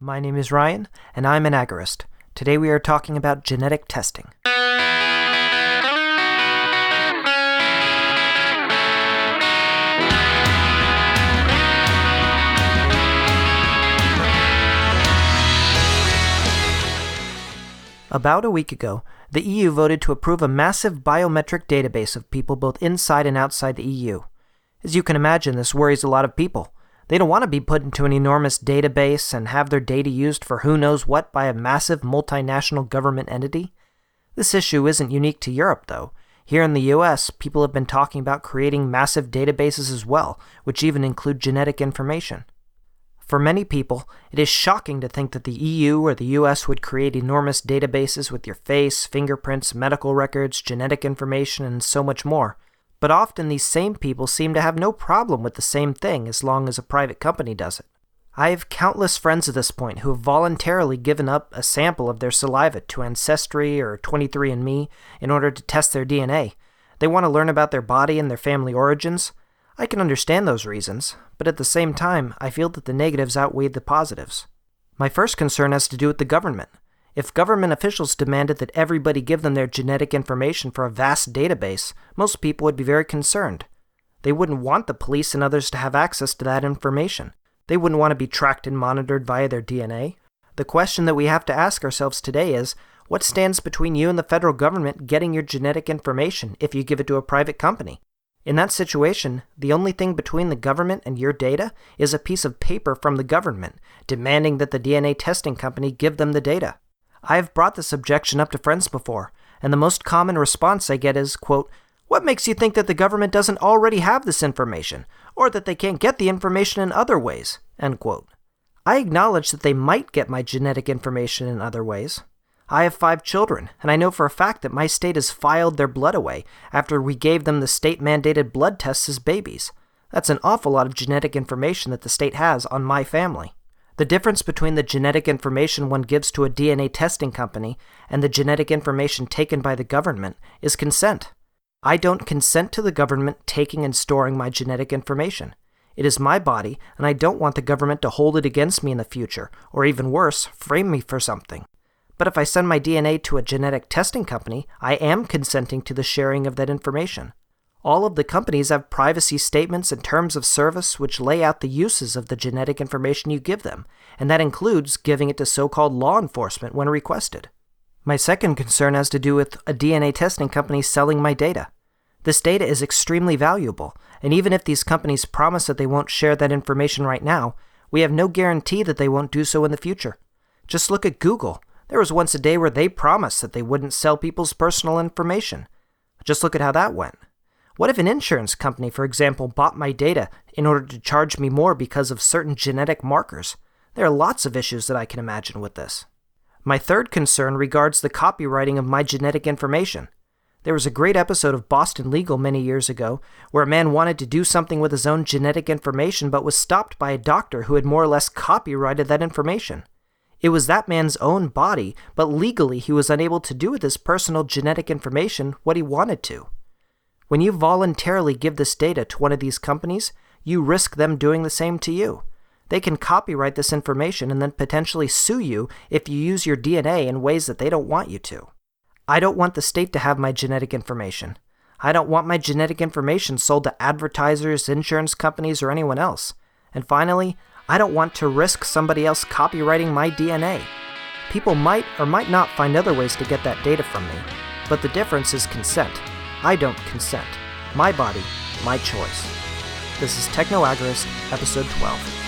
My name is Ryan, and I'm an agorist. Today we are talking about genetic testing. About a week ago, the EU voted to approve a massive biometric database of people both inside and outside the EU. As you can imagine, this worries a lot of people. They don't want to be put into an enormous database and have their data used for who knows what by a massive multinational government entity. This issue isn't unique to Europe, though. Here in the US, people have been talking about creating massive databases as well, which even include genetic information. For many people, it is shocking to think that the EU or the US would create enormous databases with your face, fingerprints, medical records, genetic information, and so much more. But often these same people seem to have no problem with the same thing as long as a private company does it. I have countless friends at this point who have voluntarily given up a sample of their saliva to Ancestry or 23andMe in order to test their DNA. They want to learn about their body and their family origins. I can understand those reasons, but at the same time, I feel that the negatives outweigh the positives. My first concern has to do with the government. If government officials demanded that everybody give them their genetic information for a vast database, most people would be very concerned. They wouldn't want the police and others to have access to that information. They wouldn't want to be tracked and monitored via their DNA. The question that we have to ask ourselves today is, what stands between you and the federal government getting your genetic information if you give it to a private company? In that situation, the only thing between the government and your data is a piece of paper from the government, demanding that the DNA testing company give them the data. I have brought this objection up to friends before, and the most common response I get is, quote, "What makes you think that the government doesn't already have this information, or that they can't get the information in other ways?" End quote. I acknowledge that they might get my genetic information in other ways. I have 5 children, and I know for a fact that my state has filed their blood away after we gave them the state-mandated blood tests as babies. That's an awful lot of genetic information that the state has on my family. The difference between the genetic information one gives to a DNA testing company and the genetic information taken by the government is consent. I don't consent to the government taking and storing my genetic information. It is my body, and I don't want the government to hold it against me in the future, or even worse, frame me for something. But if I send my DNA to a genetic testing company, I am consenting to the sharing of that information. All of the companies have privacy statements and terms of service which lay out the uses of the genetic information you give them, and that includes giving it to so-called law enforcement when requested. My second concern has to do with a DNA testing company selling my data. This data is extremely valuable, and even if these companies promise that they won't share that information right now, we have no guarantee that they won't do so in the future. Just look at Google. There was once a day where they promised that they wouldn't sell people's personal information. Just look at how that went. What if an insurance company, for example, bought my data in order to charge me more because of certain genetic markers? There are lots of issues that I can imagine with this. My third concern regards the copywriting of my genetic information. There was a great episode of Boston Legal many years ago where a man wanted to do something with his own genetic information but was stopped by a doctor who had more or less copyrighted that information. It was that man's own body, but legally he was unable to do with his personal genetic information what he wanted to. When you voluntarily give this data to one of these companies, you risk them doing the same to you. They can copyright this information and then potentially sue you if you use your DNA in ways that they don't want you to. I don't want the state to have my genetic information. I don't want my genetic information sold to advertisers, insurance companies, or anyone else. And finally, I don't want to risk somebody else copywriting my DNA. People might or might not find other ways to get that data from me, but the difference is consent. I don't consent. My body, my choice. This is Techno Agorist, episode 12.